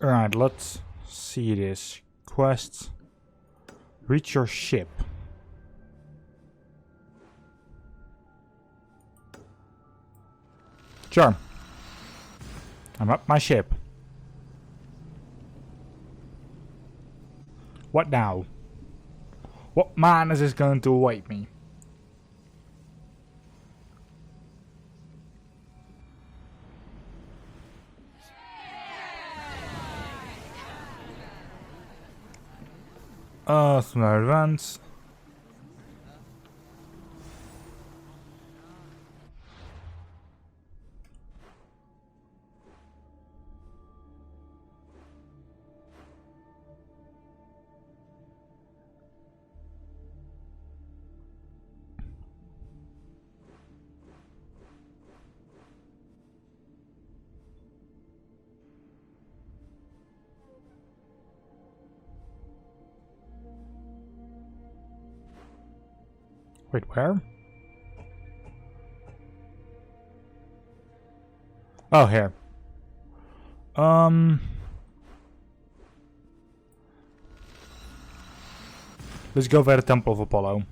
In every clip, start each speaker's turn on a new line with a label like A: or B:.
A: Alright, let's see this. Quest. Reach your ship. Sure. I'm at my ship. What now? What man is going to await me? Some advance. Wait, where? Oh, here. Let's go via the Temple of Apollo.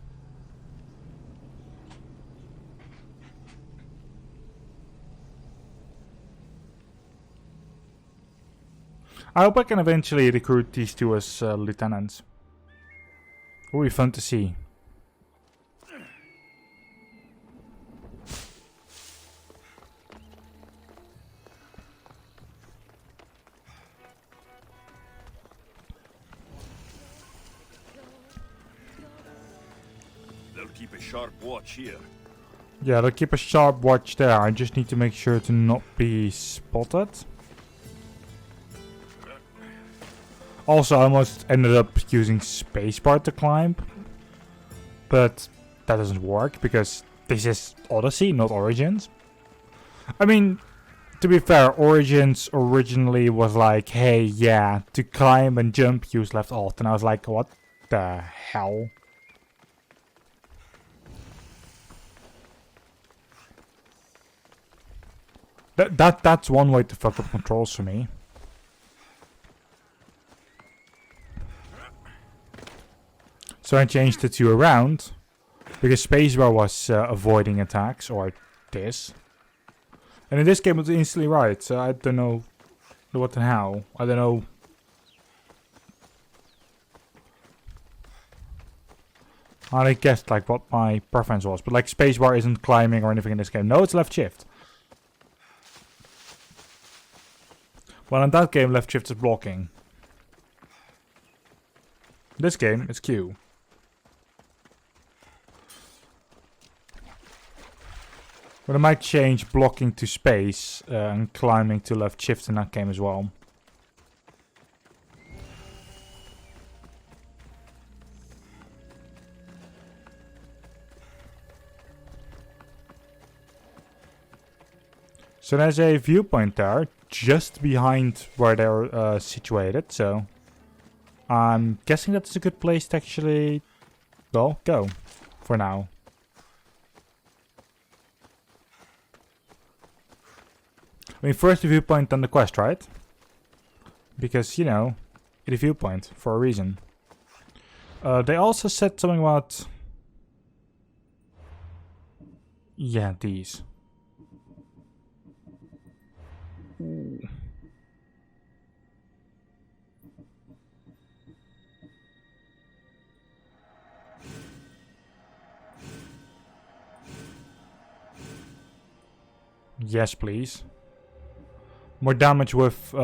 A: I hope I can eventually recruit these two as lieutenants. It will be fun to see.
B: They'll keep a sharp watch here.
A: Yeah, they'll keep a sharp watch there. I just need to make sure to not be spotted. Also, I almost ended up using spacebar to climb. But that doesn't work because this is Odyssey, not Origins. I mean, to be fair, Origins originally was like, hey, yeah, to climb and jump, use left alt. And I was like, what the hell? That's one way to fuck up controls for me. So I changed it to around, because spacebar was avoiding attacks, or this. And in this game it was instantly right, so I don't know what and how. I don't know. I guessed like what my preference was, but like spacebar isn't climbing or anything in this game. No, it's left shift. Well, in that game, left shift is blocking. This game, it's Q. But I might change blocking to space and climbing to left shift in that game as well. So there's a viewpoint there, just behind where they're situated, so I'm guessing that's a good place to actually, well, go for now. I mean, first the viewpoint, then the quest, right? Because, you know, it's a viewpoint for a reason. They also said something about... Yeah, these. Ooh. Yes, please. More damage with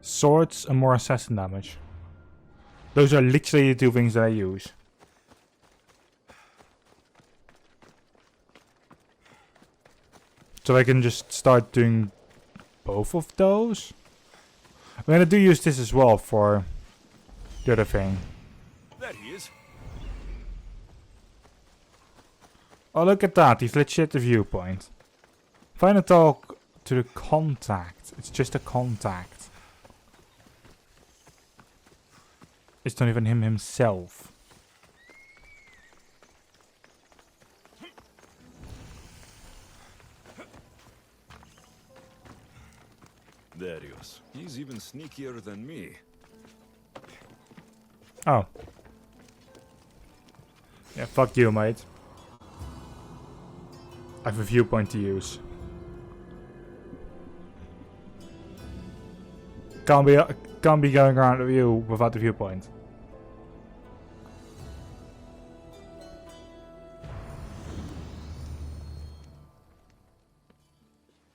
A: swords and more assassin damage. Those are literally the two things that I use. So I can just start doing both of those. I mean, I do use this as well for the other thing.
B: There he is.
A: Oh, look at that. He's legit the viewpoint. Find a talk to the contact. It's just a contact. It's not even him himself.
B: Darius. He's even sneakier than me.
A: Oh. Yeah, fuck you, mate. I have a viewpoint to use. Can't be going around the view without the viewpoint.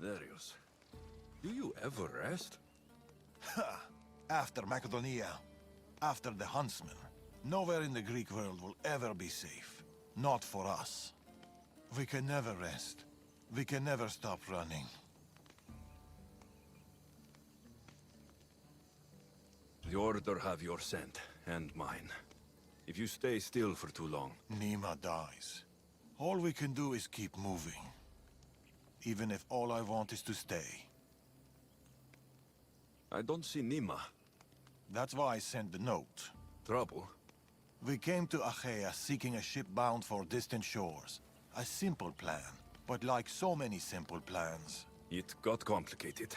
B: Darius, do you ever rest?
C: After Macedonia, after the Huntsman, nowhere in the Greek world will ever be safe. Not for us. We can never rest. We can never stop running.
B: The Order have your scent, and mine. If you stay still for too long...
C: Nima dies. All we can do is keep moving. Even if all I want is to stay.
B: I don't see Nima.
C: That's why I sent the note.
B: Trouble?
C: We came to Achaea seeking a ship bound for distant shores. A simple plan, but like so many simple plans.
B: It got complicated.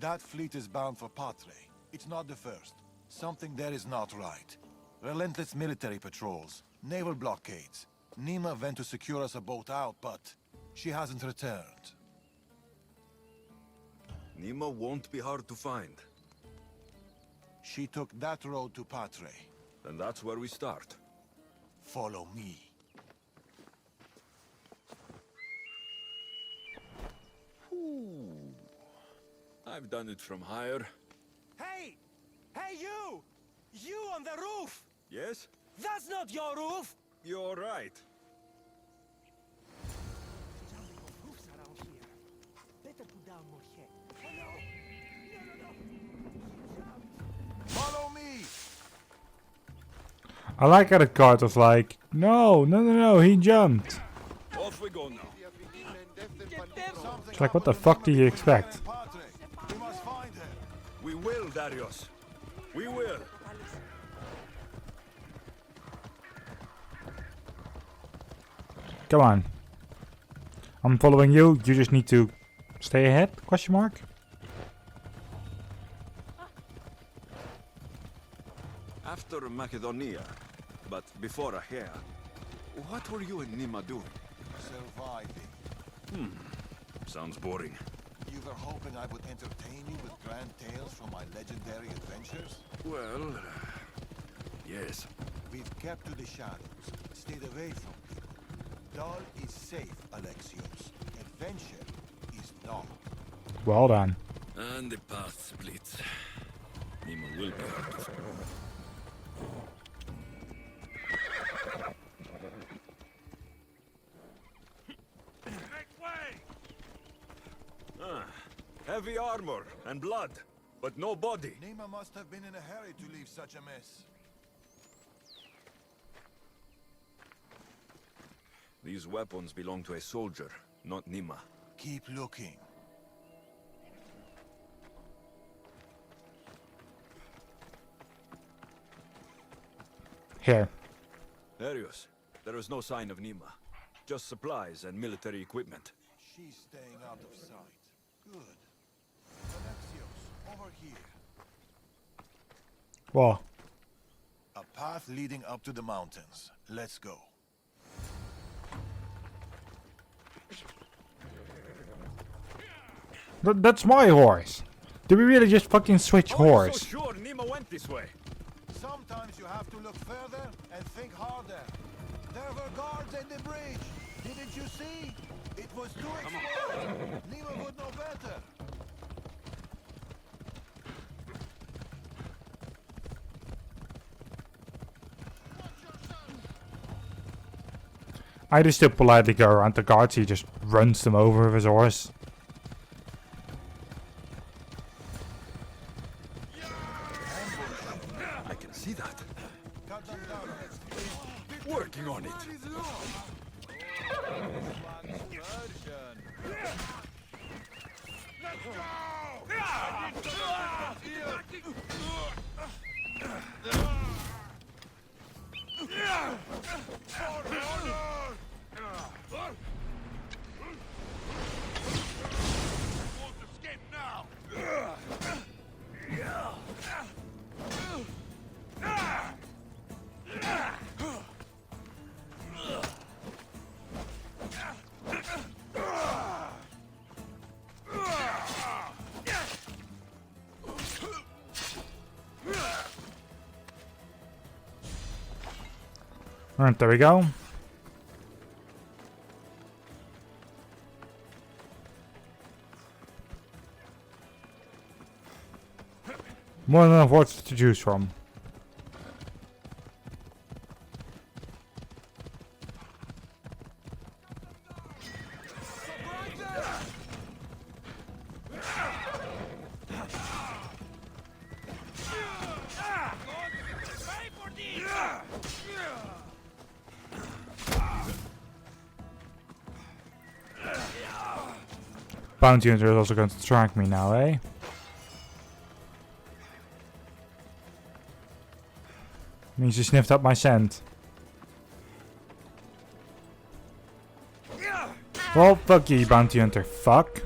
C: That fleet is bound for Patre. It's not the first. Something there is not right. Relentless military patrols, naval blockades. Nima went to secure us a boat out, but she hasn't returned.
B: Nima won't be hard to find.
C: She took that road to Patre.
B: And that's where we start.
C: Follow me.
B: Ooh. I've done it from higher.
D: Hey! Hey, you! You on the roof!
B: Yes?
D: That's not your roof!
B: You're right.
D: Roofs around here. Better put down more head. Oh, no!
C: Follow me!
A: I like how the card was like, no, he jumped.
B: Off we go now.
A: It's like, what the fuck do you expect?
C: We must find her.
B: We will, Darius. We will.
A: Come on. I'm following you. You just need to stay ahead? Question mark.
B: After Macedonia, but before Achaea, what were you and Nima doing?
C: Surviving.
B: Sounds boring.
C: You were hoping I would entertain you with grand tales from my legendary adventures?
B: Well, yes.
C: We've kept to the shadows, stayed away from people. Dull is safe, Alexios. Adventure is not.
A: Well done.
B: And the path splits. Nima will be hard to find. Heavy armor and blood, but no body.
C: Nima must have been in a hurry to leave such a mess.
B: These weapons belong to a soldier, not Nima.
C: Keep looking.
A: Here.
B: Darius, there is no sign of Nima. Just supplies and military equipment.
C: She's staying out of sight. Good. Alexios, over here.
A: Well,
C: A path leading up to the mountains. Let's go.
A: that's my horse. Did we really just fucking switch
B: How are you
A: horse?
B: so sure Nima went this way?
C: Sometimes you have to look further and think harder. There were guards at the bridge. Didn't you see? It was too exposed. Nima would know better.
A: I just still politely go around the guards. He just runs them over with his horse.
B: I can see that.
C: Cut them down.
B: Working on it.
A: Alright, there we go. More than enough words to choose from. Bounty hunter is also going to track me now, eh? Means he sniffed up my scent. Well, fuck you, bounty hunter. Fuck.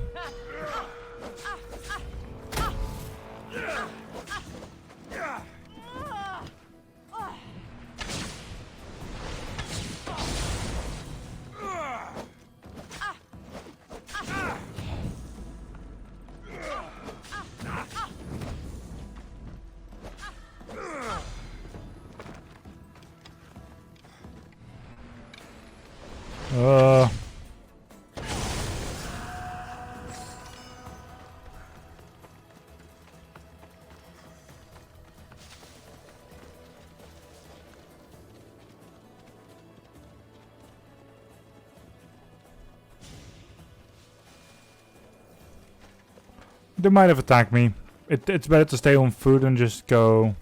A: They might have attacked me. It's better to stay on foot and just go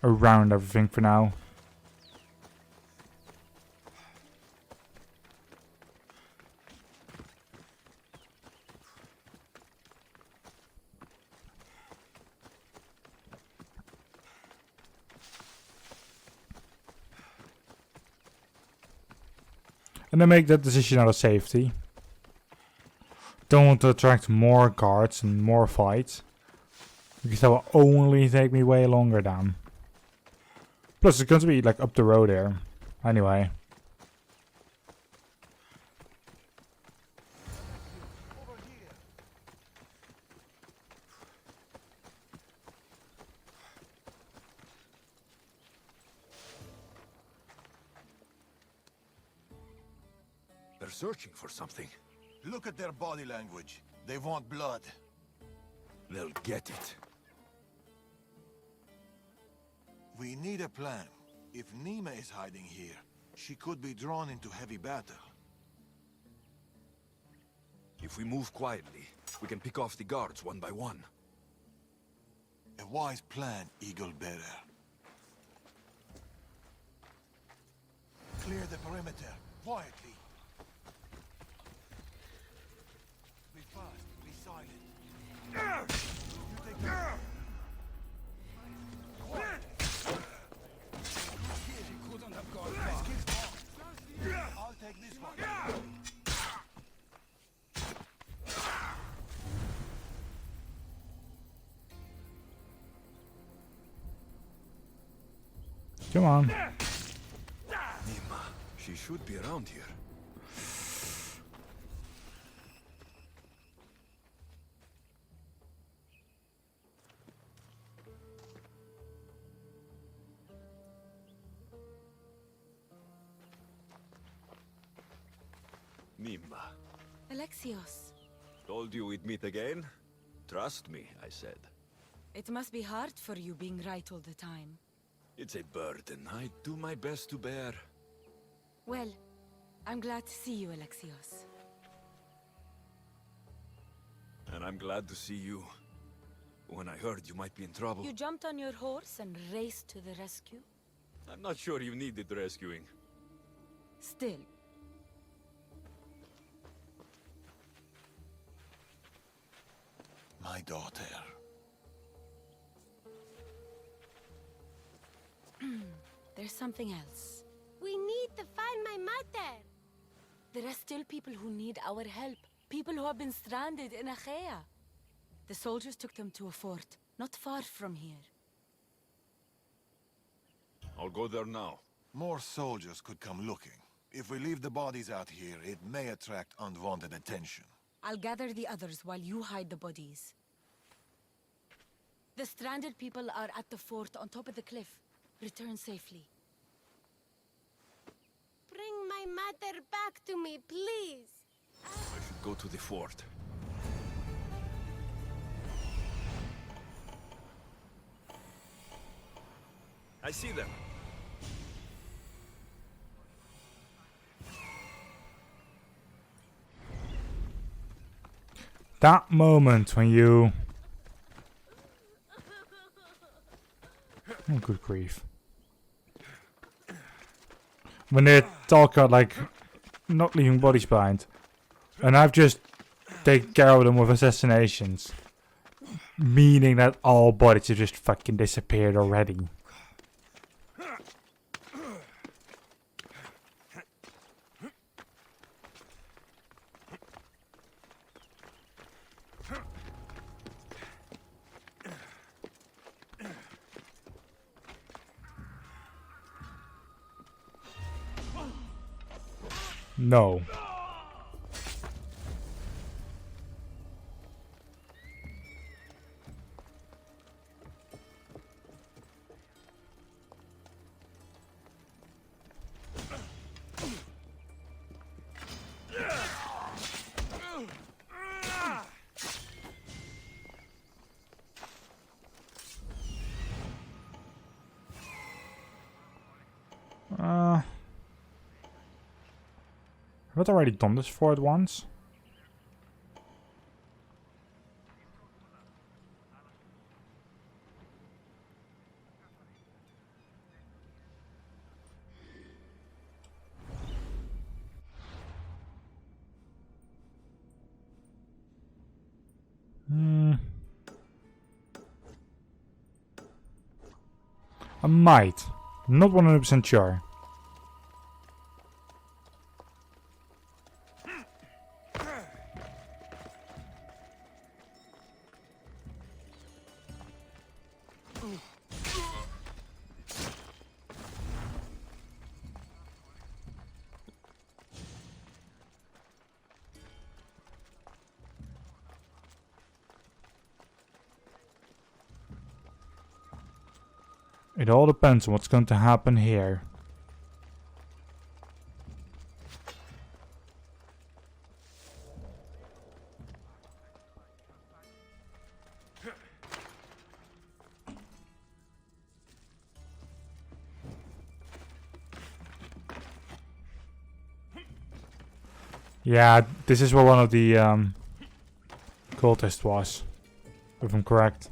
A: around everything for now. And then make that decision out of safety. Don't want to attract more guards and more fights. Because that will only take me way longer down. Plus it's going to be like up the road here. Anyway.
B: They're searching for something.
C: Look at their body language. They want blood.
B: They'll get it.
C: We need a plan. If Nima is hiding here, she could be drawn into heavy battle.
B: If we move quietly, we can pick off the guards one by one.
C: A wise plan, Eagle Bearer. Clear the perimeter, quietly. Be fast, be silent. You take care. Quiet. I'll take this one.
A: Come on.
B: Nima, she should be around here. Nima.
E: Alexios,
B: Told you we'd meet again? Trust me, I said.
E: it must be hard for you being right all the time.
B: It's a burden I do my best to bear.
E: Well, I'm glad to see you, Alexios.
B: And I'm glad to see you. When I heard you might be in trouble,
E: You jumped on your horse and raced to the rescue?
B: I'm not sure you needed rescuing.
E: Still,
C: My daughter.
E: there's something else.
F: We need to find my mother.
E: There are still people who need our help. People who have been stranded in Achaea. The soldiers took them to a fort, not far from here.
B: I'll go there now.
C: More soldiers could come looking. If we leave the bodies out here, it may attract unwanted attention.
E: I'll gather the others while you hide the bodies. The stranded people are at the fort on top of the cliff. Return safely.
F: bring my mater back to me, please?
B: I should go to the fort. I see them.
A: That moment when you... Oh, good grief. When they talk about, like, not leaving bodies behind. And I've just taken care of them with assassinations. Meaning that all bodies have just fucking disappeared already. No. I've already done this fort once. I might. Not 100% sure. It all depends on what's going to happen here. Yeah, this is where one of the cultists was, if I'm correct.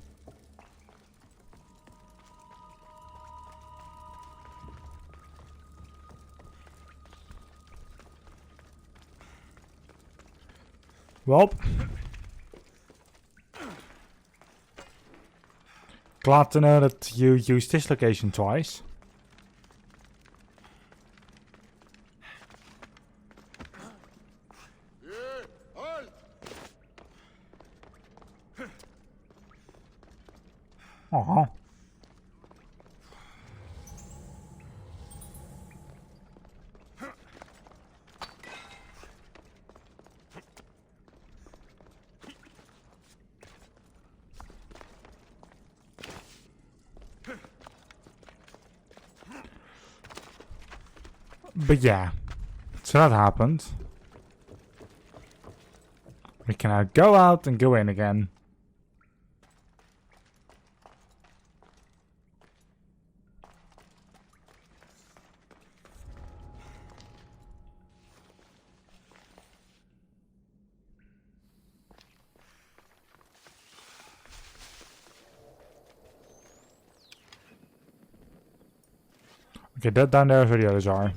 A: Well, glad to know that you used this location twice. Aww. But yeah, so that happened. We can now go out and go in again. Okay, that down there is where the others are.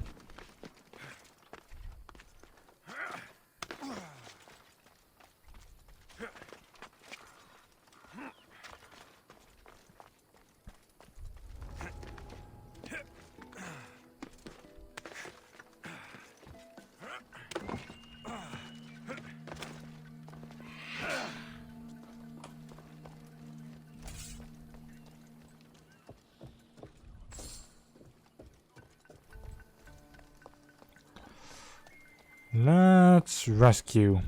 A: Let's rescue.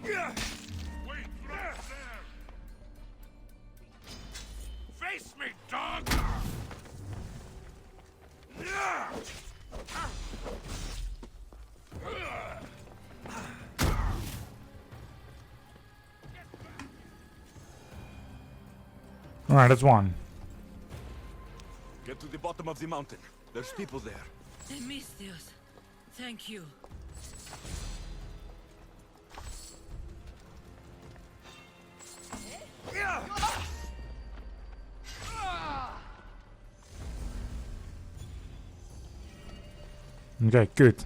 G: Wait right there! Face me, dog!
A: Alright, that's one.
B: Get to the bottom of the mountain. There's people there.
H: Themisthios, thank you.
A: Okay, good.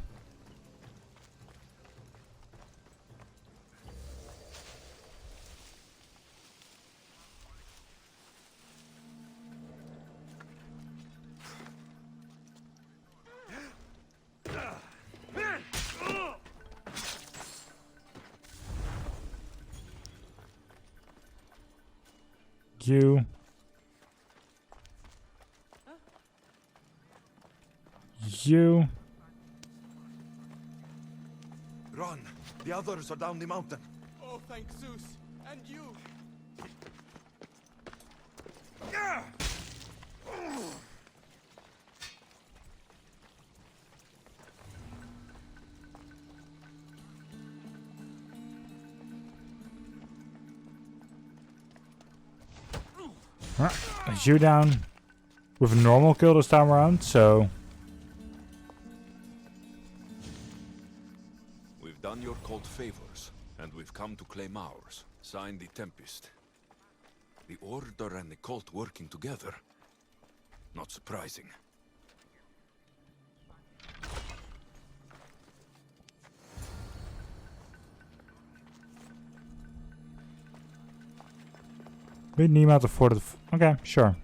A: You. You.
B: Run! The others are down the mountain.
G: Oh, thank Zeus! And you!
A: Is you down with a normal kill this time around, so
B: We've done your cult favors, and we've come to claim ours. Sign the Tempest. The Order and the cult working together. Not surprising.
A: we need out to afford it. Okay, sure.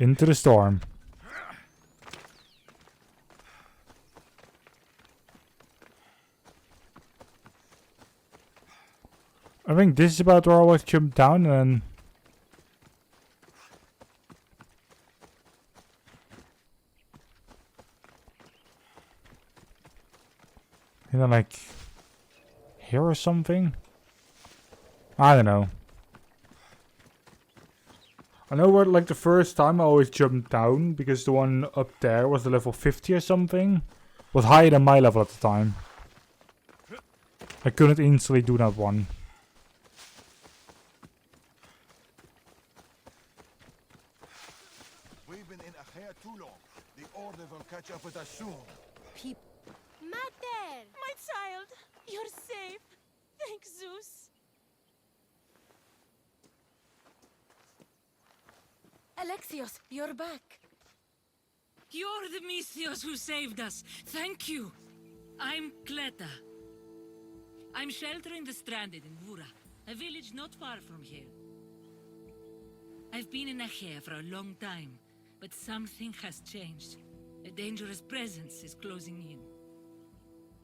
A: Into the storm. I think this is about where I always jump down and you know, like here or something. I don't know. I know where, like, the first time I always jumped down because the one up there was the level 50 or something. Was higher than my level at the time. I couldn't instantly do that one.
C: We've been in Achaea too long. The Order will catch up with us soon.
F: Mater!
E: My child, you're safe. Thank Zeus. Alexios, you're back.
H: You're the Misthios who saved us. Thank you. I'm Kleta. I'm sheltering the stranded in Vura, a village not far from here. I've been in Achaea for a long time, but something has changed. A dangerous presence is closing in.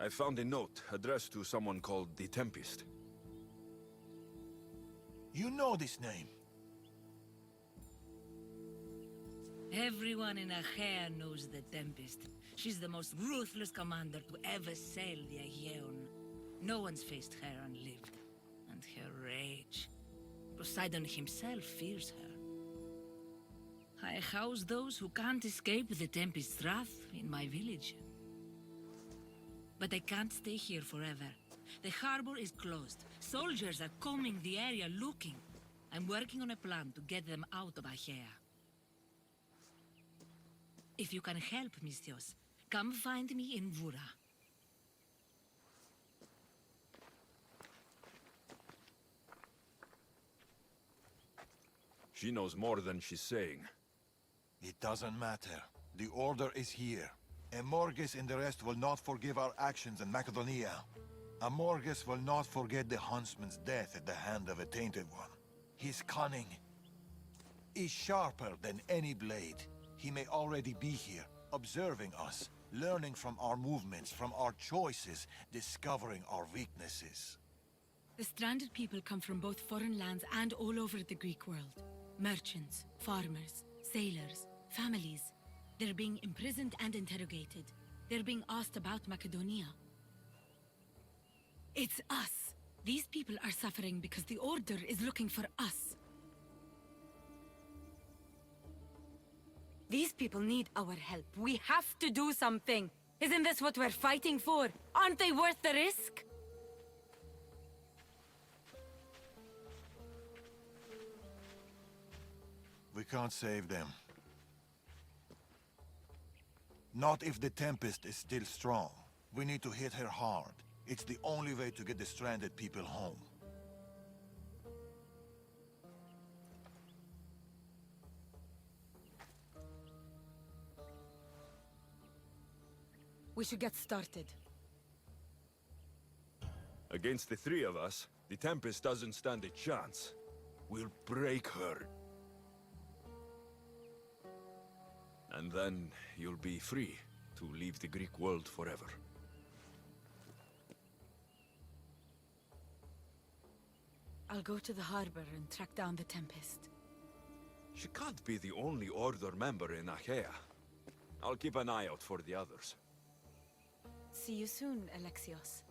B: I found a note addressed to someone called the Tempest.
C: You know this name.
H: Everyone in Achaea knows the Tempest. She's the most ruthless commander to ever sail the Aegean. No one's faced her unlived. And her rage. Poseidon himself fears her. I house those who can't escape the Tempest's wrath in my village. But I can't stay here forever. The harbor is closed. Soldiers are combing the area looking. I'm working on a plan to get them out of Achaea. If you can help, Misthios, come find me in Vura.
B: She knows more than she's saying.
C: It doesn't matter. The Order is here. Amorges and the rest will not forgive our actions in Macedonia. Amorges will not forget the huntsman's death at the hand of a tainted one. His cunning is sharper than any blade. He may already be here, observing us, learning from our movements, from our choices, discovering our weaknesses.
E: The stranded people come from both foreign lands and all over the Greek world. Merchants, farmers, sailors, families. They're being imprisoned and interrogated. They're being asked about Macedonia. It's us. These people are suffering because the Order is looking for us. These people need our help. We have to do something. Isn't this what we're fighting for? Aren't they worth the risk?
C: We can't save them. Not if the Tempest is still strong. We need to hit her hard. It's the only way to get the stranded people home.
E: We should get started.
B: Against the three of us, the Tempest doesn't stand a chance. We'll break her. And then you'll be free to leave the Greek world forever.
E: I'll go to the harbor and track down the Tempest.
B: She can't be the only Order member in Achaea. I'll keep an eye out for the others.
E: See you soon, Alexios.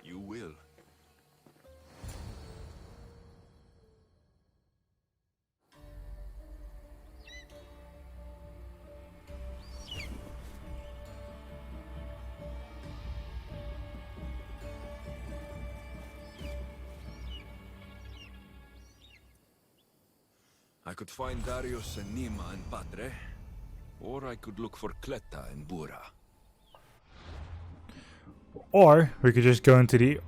B: You will. I could find Darius and Nima and Padre, or I could look for Cleta and Bura.
A: Or we could just go into the...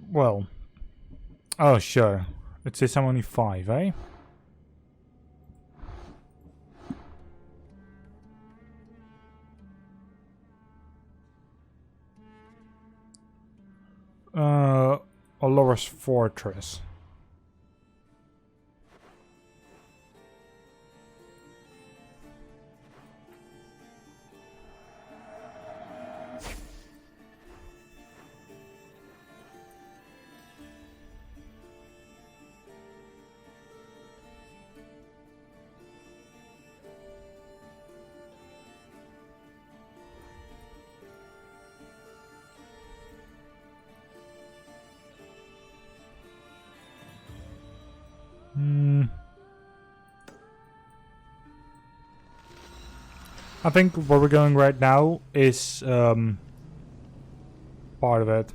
A: Well... Oh, sure. It says I'm only 5, eh? Olora's Fortress. I think where we're going right now is part of it.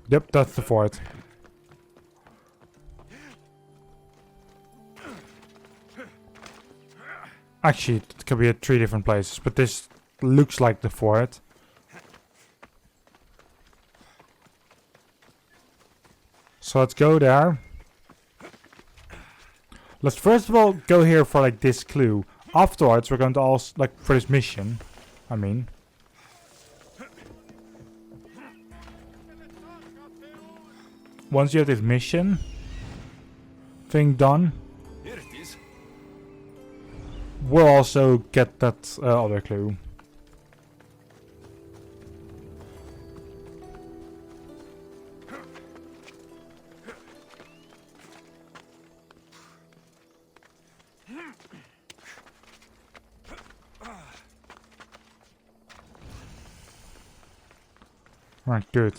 A: Yep, that's the fort. Actually, it could be at 3 different places, but this looks like the fort. So let's go there. Let's first of all go here for like this clue. Afterwards, we're going to also, like, for this mission, I mean. Once you have this mission thing done,
B: Here it is.
A: we'll also get that other clue. Right, good.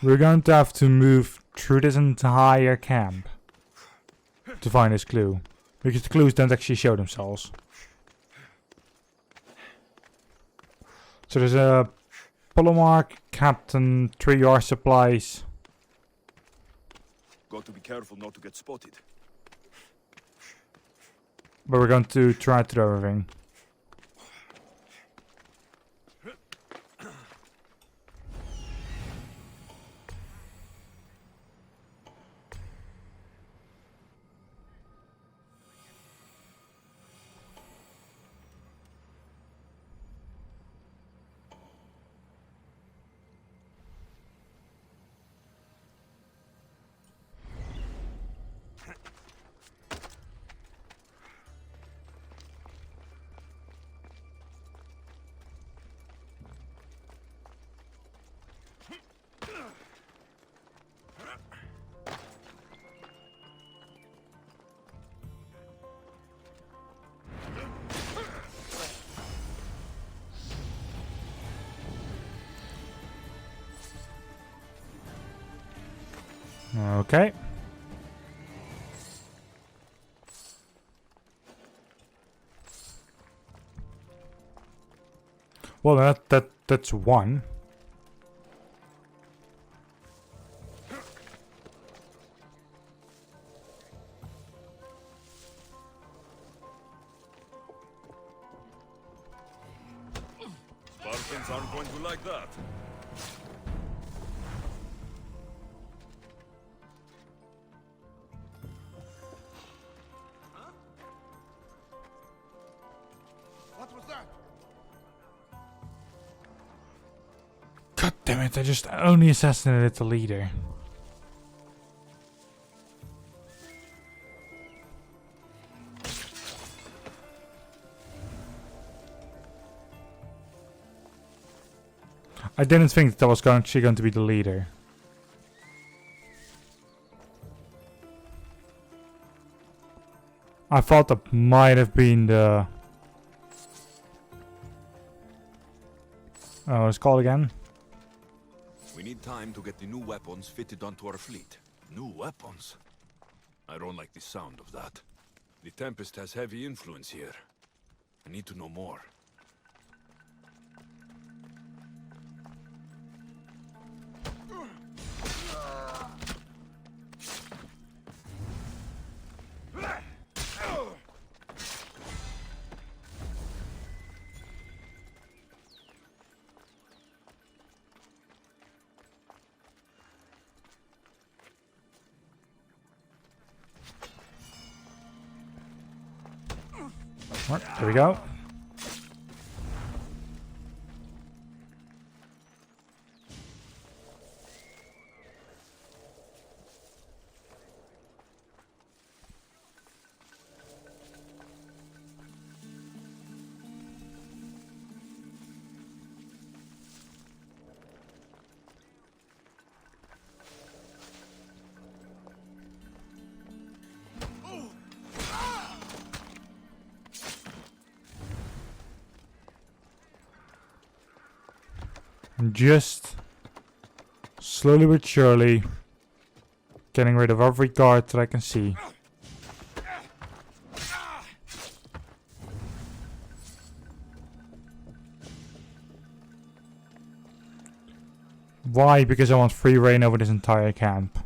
A: We're going to have to move through this entire camp to find this clue, because the clues don't actually show themselves. So there's a Polemark, Captain, 3R supplies.
B: Got to be careful not to get spotted.
A: But we're going to try to do everything. Okay. Well, that's one.
B: Spartans aren't going to like that.
G: What was that?
A: God damn it, I just only assassinated the leader. I didn't think that was actually going to be the leader. I thought that might have been the... Oh, it's called again?
B: We need time to get the new weapons fitted onto our fleet. New weapons? I don't like the sound of that. The Tempest has heavy influence here. I need to know more.
A: Right, there we go. Just slowly but surely getting rid of every guard that I can see. Why? Because I want free reign over this entire camp.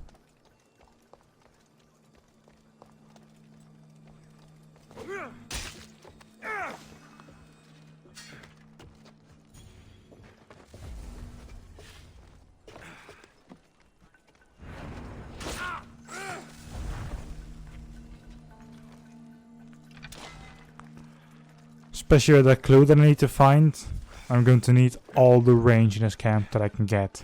A: Especially with that clue that I need to find, I'm going to need all the range in this camp that I can get.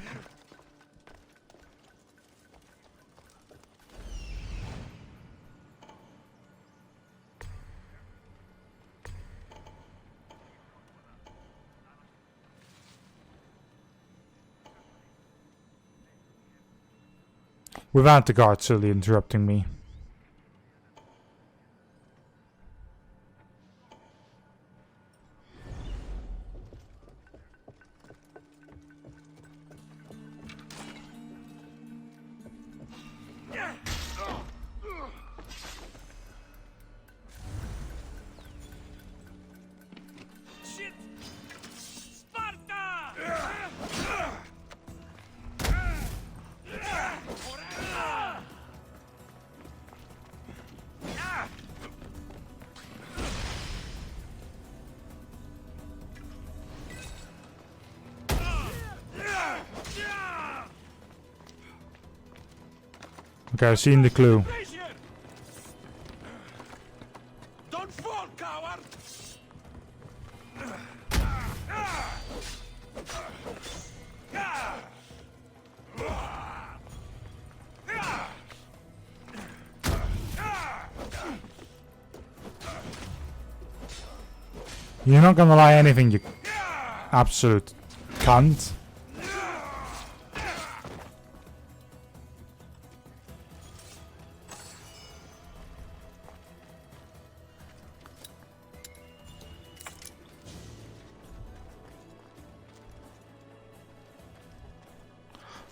A: Without the guard silly interrupting me. Okay, I've seen the clue.
G: Don't fall, coward!
A: You're not gonna lie anything, you absolute cunt.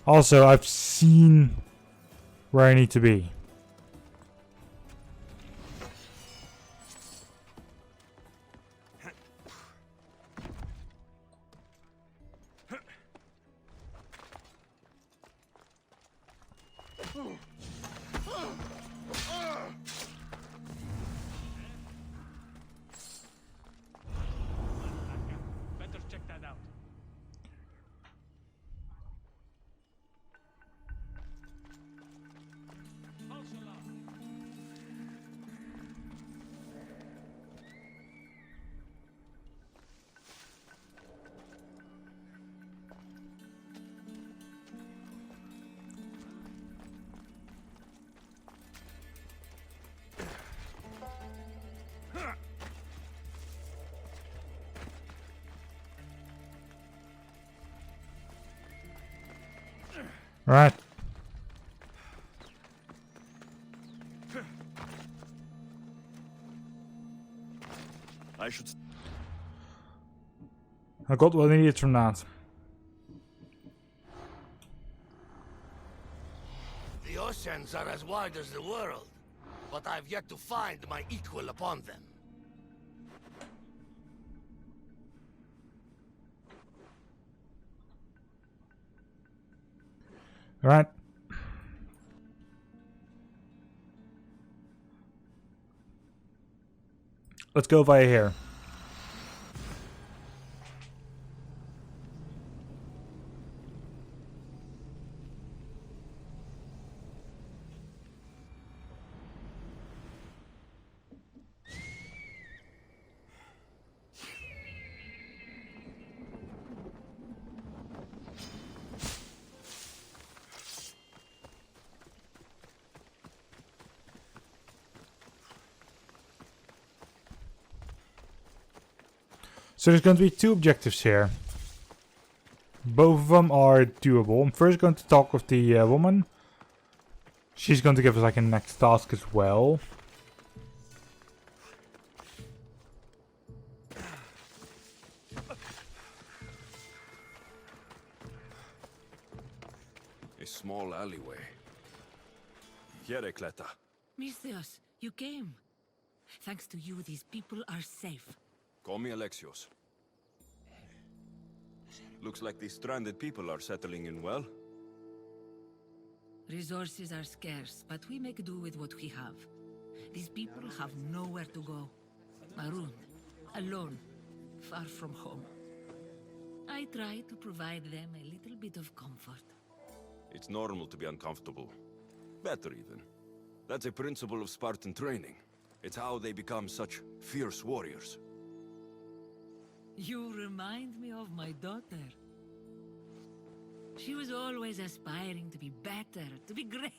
A: Also, I've seen where I need to be.
G: Better check that out.
A: Right.
G: I should.
A: I got what I needed from that.
I: The oceans are as wide as the world, but I've yet to find my equal upon them.
A: Right. Let's go via here. So there's going to be two objectives here. Both of them are doable. I'm first going to talk with the woman. She's going to give us like a next task as well.
B: A small alleyway. Here, Cleta.
H: Mystios, you came. Thanks to you, these people are safe.
B: Call me Alexios. Looks like these stranded people are settling in well.
H: Resources are scarce, but we make do with what we have. These people have nowhere to go. Marooned, alone, far from home. I try to provide them a little bit of comfort.
B: It's normal to be uncomfortable. Better even. That's a principle of Spartan training. It's how they become such fierce warriors.
H: You remind me of my daughter. She was always aspiring to be better, to be greater.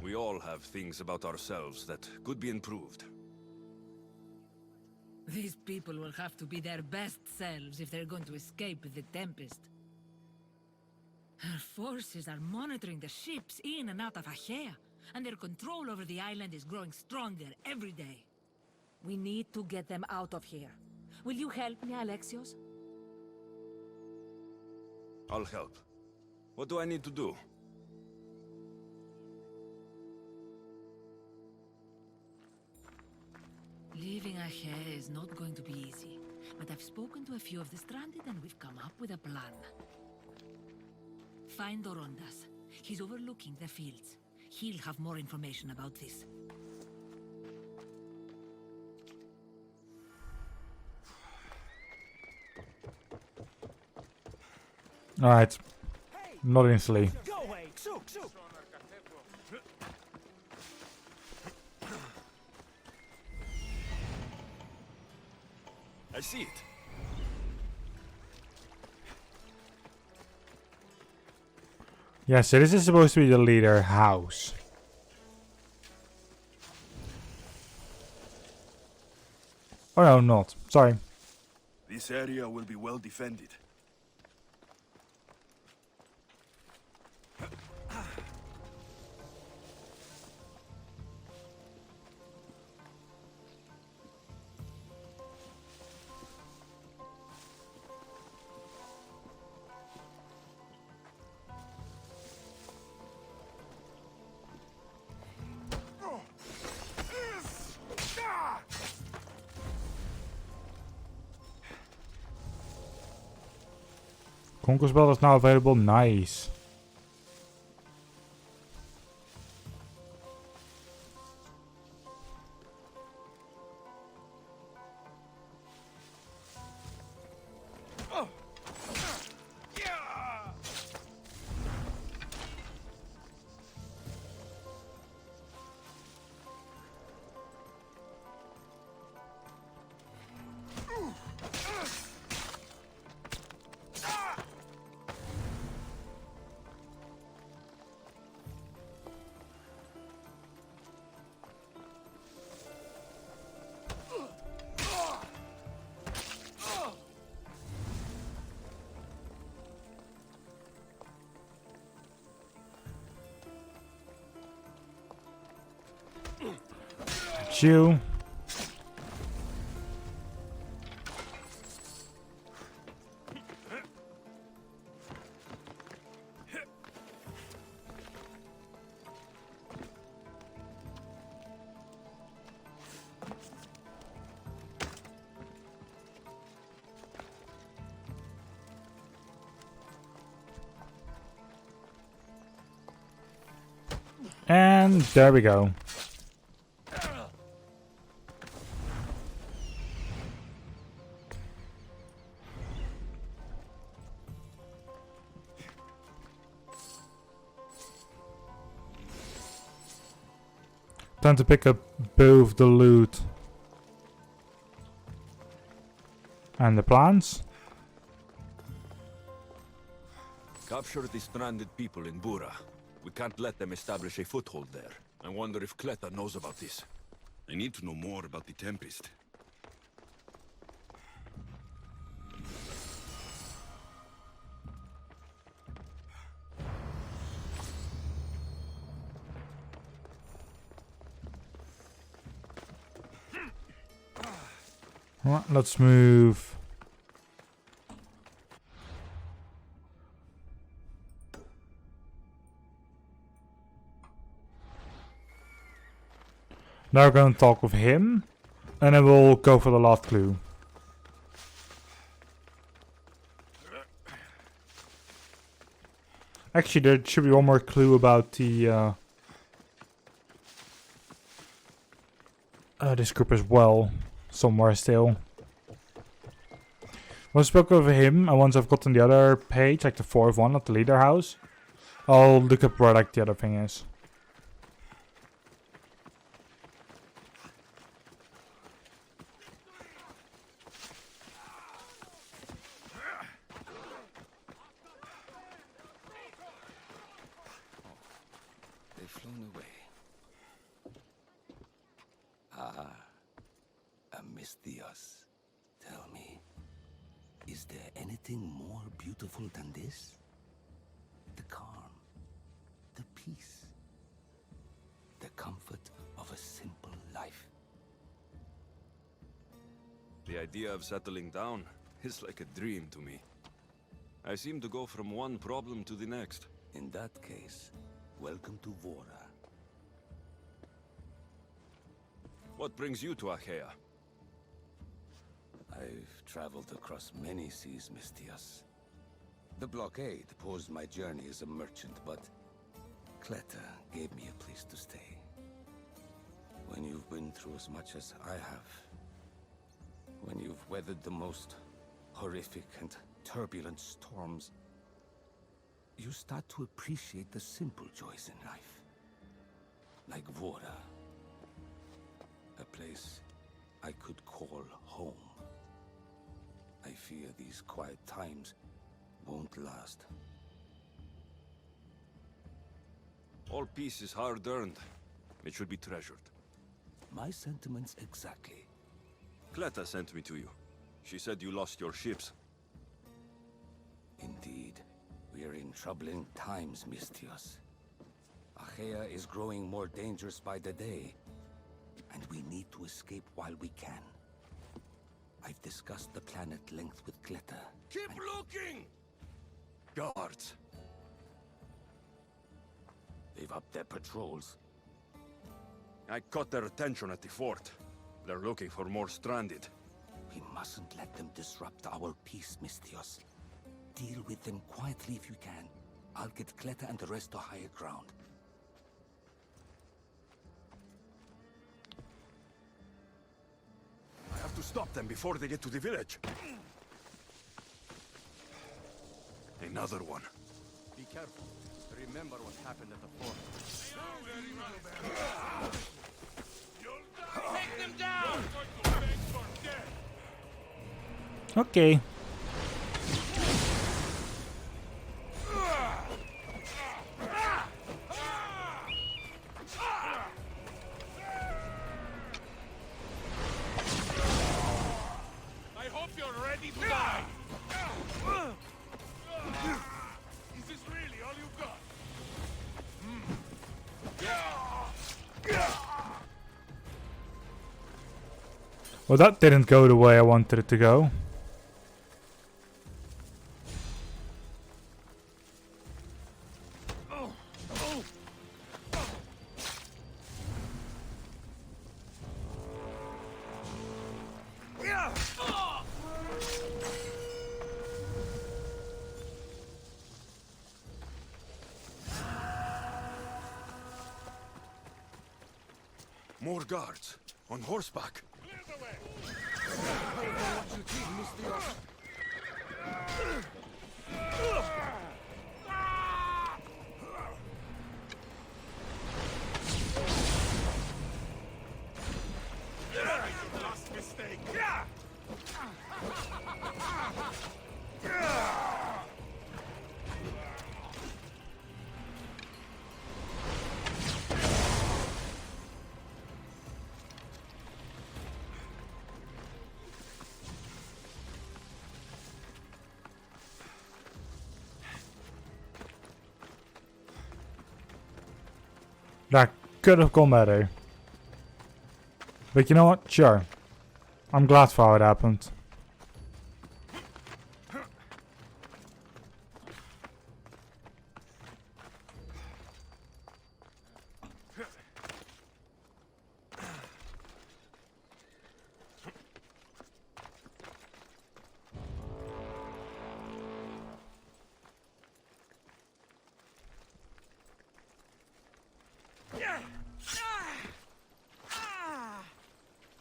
B: We all have things about ourselves that could be improved.
H: These people will have to be their best selves if they're going to escape the Tempest. Our forces are monitoring the ships in and out of Achaea, and their control over the island is growing stronger every day.
J: We need to get them out of here. Will you help me, Alexios?
B: I'll help. What do I need to do?
H: Leaving Achaea is not going to be easy, but I've spoken to a few of the stranded and we've come up with a plan. Find Dorondas. He's overlooking the fields. He'll have more information about this.
A: Alright. Not instantly.
D: Go away! Sook, sook!
B: I see it.
A: Yeah, so this is supposed to be the leader house. Oh no, not. Sorry.
G: This area will be well defended.
A: Conquest Belt is now available. Nice. You. And there we go. Time to pick up both the loot and the plants.
B: Capture the stranded people in Bura. We can't let them establish a foothold there. I wonder if Kleta knows about this. I need to know more about the Tempest.
A: Right, let's move. Now we're going to talk with him, and then we'll go for the last clue. Actually, there should be one more clue about the this group as well, somewhere still. Once I spoke over him, and once I've gotten the other page, like the fourth one at the leader house, I'll look up where like the other thing is.
I: They've flown away. Ah, Amistios. Tell me, is there anything more beautiful than this? The calm, the peace, the comfort of a simple life.
B: The idea of settling down is like a dream to me. I seem to go from one problem to the next.
I: In that case, welcome to Vora.
B: What brings you to Achaea?
I: I've traveled across many seas, Mistios. The blockade posed my journey as a merchant, but Kleta gave me a place to stay. When you've been through as much as I have, when you've weathered the most horrific and turbulent storms, you start to appreciate the simple joys in life. Like Vora. A place I could call home. I fear these quiet times won't last.
B: All peace is hard-earned. It should be treasured.
I: My sentiments exactly.
B: Cleta sent me to you. She said you lost your ships.
I: Indeed. We are in troubling times, Mistios. Achaea is growing more dangerous by the day, and we need to escape while we can. I've discussed the plan at length with Cleta.
B: Keep looking! Guards.
I: They've upped their patrols.
B: I caught their attention at the fort. They're looking for more stranded.
I: We mustn't let them disrupt our peace, Mistios. Deal with them quietly if you can. I'll get Cleta and the rest to higher ground.
B: I have to stop them before they get to the village. Another one.
K: Be careful. Remember what happened at the fort.
D: Take them down!
A: Okay.
D: I hope you're ready to die! Is this really all you've got?
A: Well, that didn't go the way I wanted it to go.
B: More guards. On horseback.
D: Last mistake.
A: That could have gone better. But you know what? Sure. I'm glad for how it happened.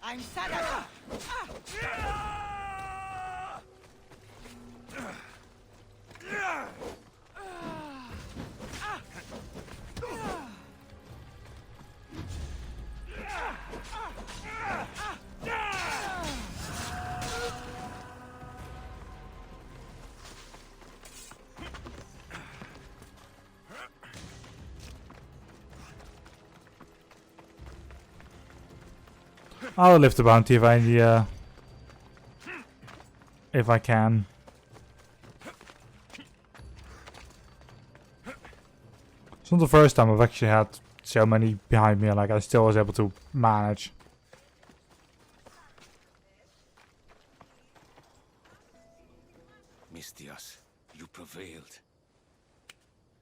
D: I'm Sadaka!
A: I'll lift the bounty if I can. It's not the first time I've actually had so many behind me, like I still was able to manage.
I: Mistios, you prevailed.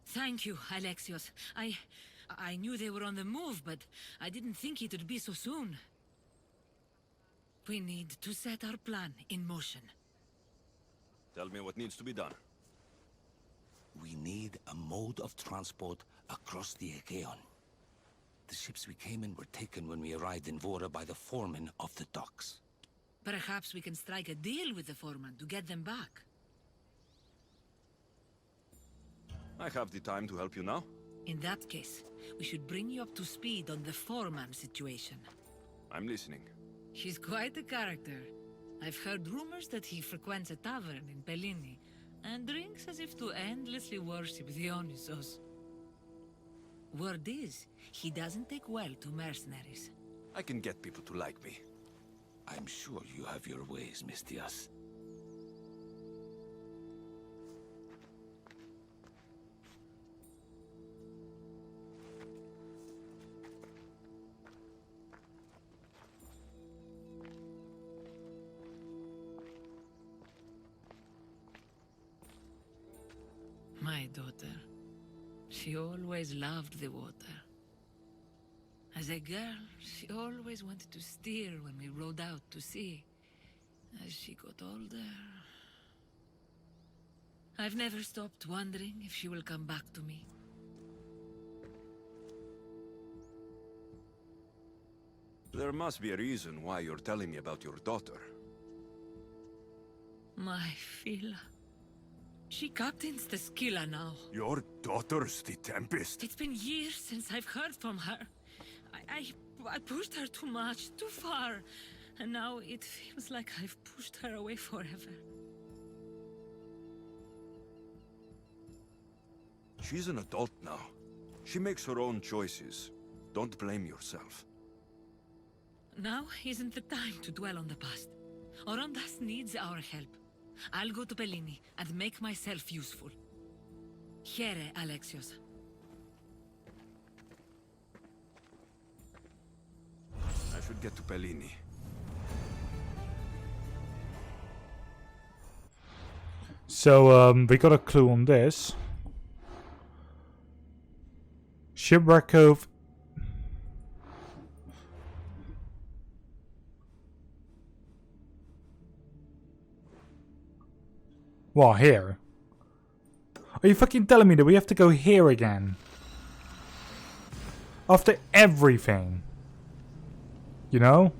H: Thank you, Alexios. I knew they were on the move, but I didn't think it would be so soon. We need to set our plan in motion.
B: Tell me what needs to be done.
I: We need a mode of transport across the Aegean. The ships we came in were taken when we arrived in Vora by the foreman of the docks.
H: Perhaps we can strike a deal with the foreman to get them back.
B: I have the time to help you now.
H: In that case, we should bring you up to speed on the foreman situation.
B: I'm listening.
H: He's quite a character. I've heard rumors that he frequents a tavern in Bellini and drinks as if to endlessly worship Dionysos. Word is, he doesn't take well to mercenaries.
B: I can get people to like me.
I: I'm sure you have your ways, Mistias.
H: My daughter. She always loved the water. As a girl, she always wanted to steer when we rode out to sea. As she got older... I've never stopped wondering if she will come back to me.
B: There must be a reason why you're telling me about your daughter.
H: My Fila. She captains the Skilla now.
B: Your daughter's the Tempest?
H: It's been years since I've heard from her. I pushed her too much, too far. And now it feels like I've pushed her away forever.
B: She's an adult now. She makes her own choices. Don't blame yourself.
H: Now isn't the time to dwell on the past. Orondas needs our help. I'll go to Bellini and make myself useful. Here, Alexios.
B: I should get to Bellini.
A: So, we got a clue on this. Shipwreck Cove. Well, here. Are you fucking telling me that we have to go here again? After everything. You know?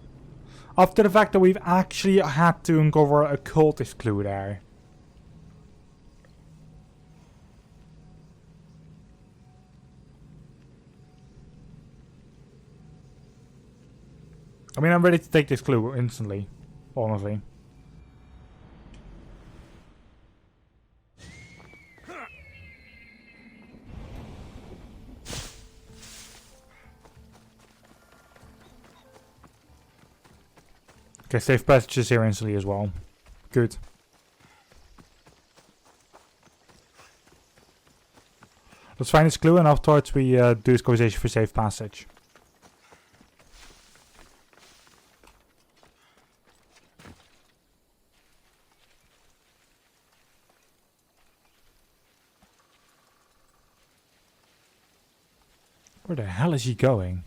A: After the fact that we've actually had to uncover a cultist clue there. I mean, I'm ready to take this clue instantly. Honestly. Okay, safe passages here instantly as well. Good. Let's find this clue and afterwards we do this conversation for safe passage. Where the hell is he going?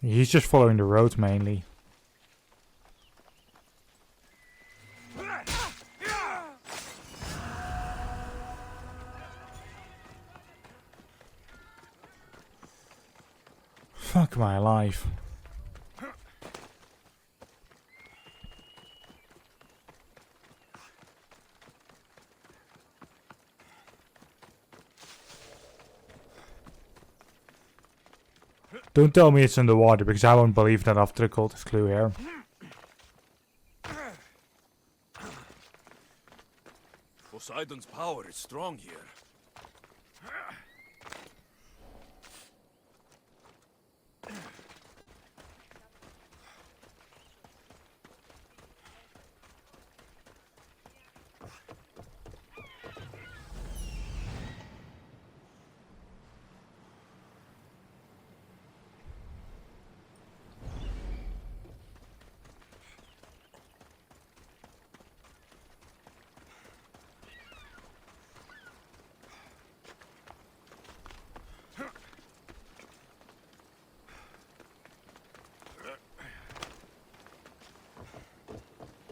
A: He's just following the road mainly. Fuck my life. Don't tell me it's underwater because I won't believe that after the cultist clue here.
B: Poseidon's power is strong here.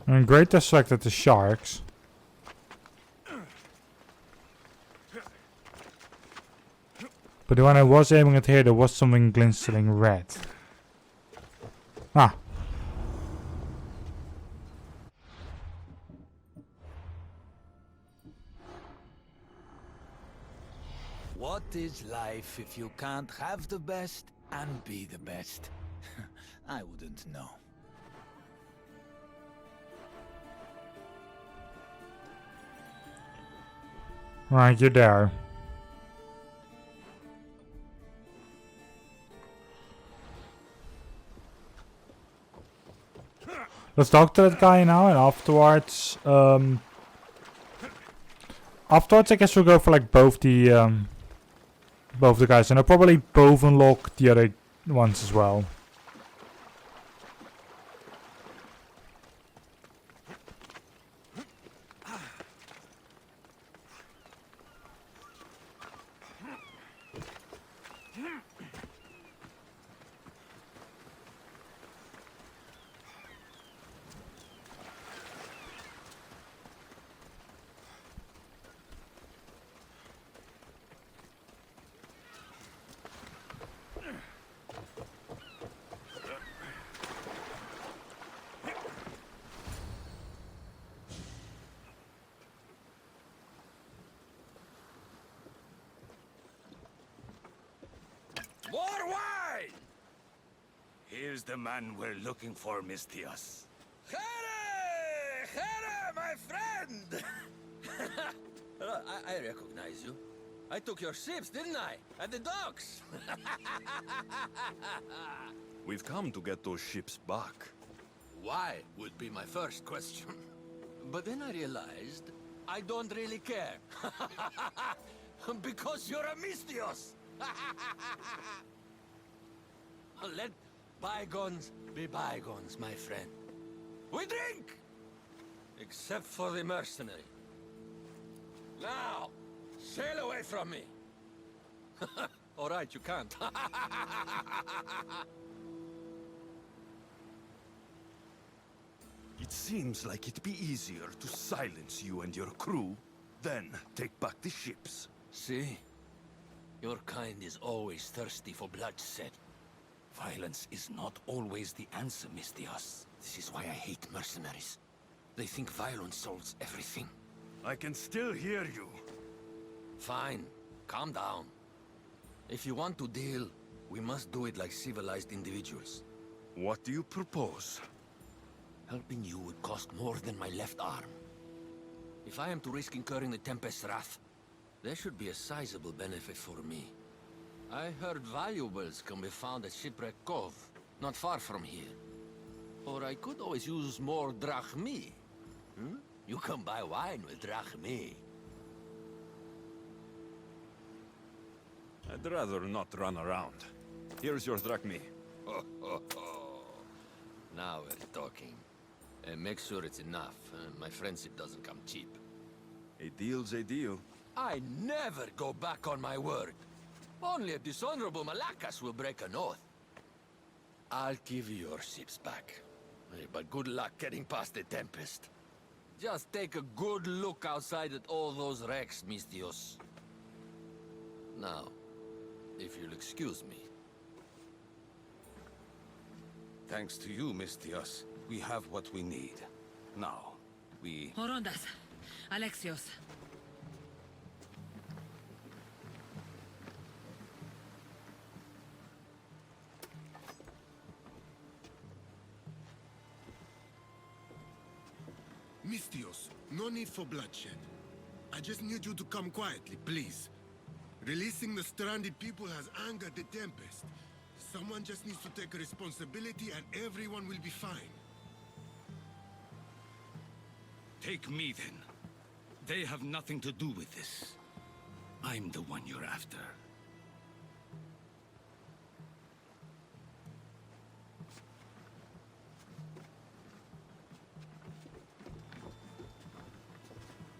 A: And great they selected the sharks. But when I was aiming it here, there was something glistening red. Ah.
L: What is life if you can't have the best and be the best? I wouldn't know.
A: Right, you're there. Let's talk to that guy now, and afterwards, afterwards I guess we'll go for like both the guys, and I'll probably both unlock the other ones as well.
G: More wine! Here's the man we're looking for, Mistios.
I: Here! Here, my friend! I recognize you. I took your ships, didn't I? At the docks!
B: We've come to get those ships back.
I: Why would be my first question. But then I realized I don't really care. Because you're a Mistios! Let bygones be bygones, my friend. We drink! Except for the mercenary. Now, sail away from me. All right, you can't.
B: It seems like it'd be easier to silence you and your crew, then take back the ships.
I: See? Your kind is always thirsty for bloodshed. Violence is not always the answer, Mistios. This is why I hate mercenaries. They think violence solves everything.
B: I can still hear you.
I: Fine. Calm down. If you want to deal, we must do it like civilized individuals.
B: What do you propose?
I: Helping you would cost more than my left arm. If I am to risk incurring the Tempest's wrath, there should be a sizable benefit for me. I heard valuables can be found at Shipwreck Cove, not far from here. Or I could always use more drachmi. You can buy wine with drachmi.
B: I'd rather not run around. Here's your drachmi.
I: Now we're talking. And make sure it's enough. My friendship doesn't come cheap.
B: A deal's a deal.
I: I never go back on my word. Only a dishonorable Malakas will break an oath. I'll give you your ships back. But good luck getting past the Tempest. Just take a good look outside at all those wrecks, Mistios. Now, if you'll excuse me. Thanks to you, Mistios, we have what we need. Now, we...
H: Horondas. Alexios.
M: Mistios, no need for bloodshed. I just need you to come quietly, please. Releasing the stranded people has angered the Tempest. Someone just needs to take responsibility and everyone will be fine.
G: Take me then. They have nothing to do with this. I'm the one you're after.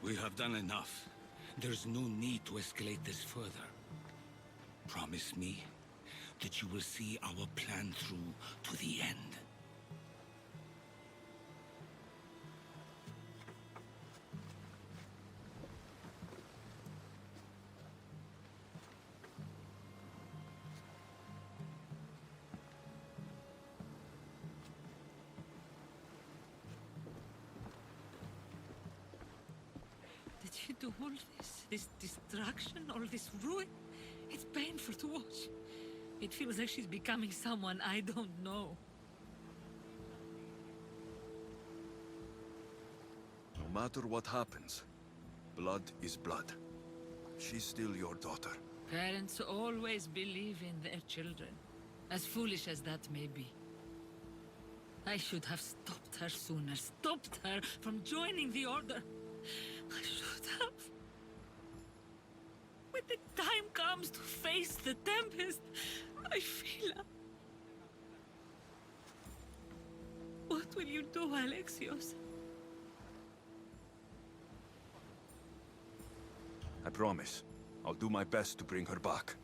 G: We have done enough. There's no need to escalate this further. Promise me that you will see our plan through to the end.
H: to all this destruction, all this ruin? It's painful to watch. It feels like she's becoming someone I don't know.
B: No matter what happens, blood is blood. She's still your daughter.
H: Parents always believe in their children, as foolish as that may be. I should have stopped her sooner, stopped her from joining the Order. I should have. When the time comes to face the Tempest, I feel... What will you do, Alexios?
B: I promise. I'll do my best to bring her back.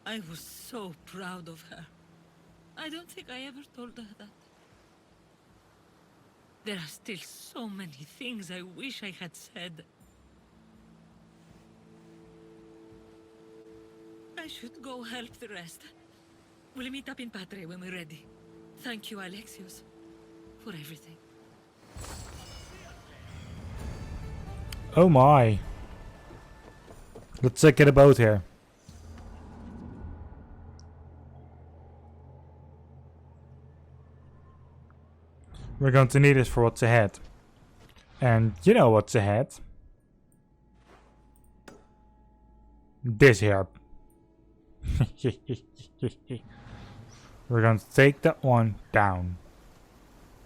H: I was so proud of her. I don't think I ever told her that. There are still so many things I wish I had said. I should go help the rest. We'll meet up in Patre when we're ready. Thank you, Alexios, for everything.
A: Oh my. Let's get a boat here. We're going to need it for what's ahead. And you know what's ahead. This here. We're going to take that one down.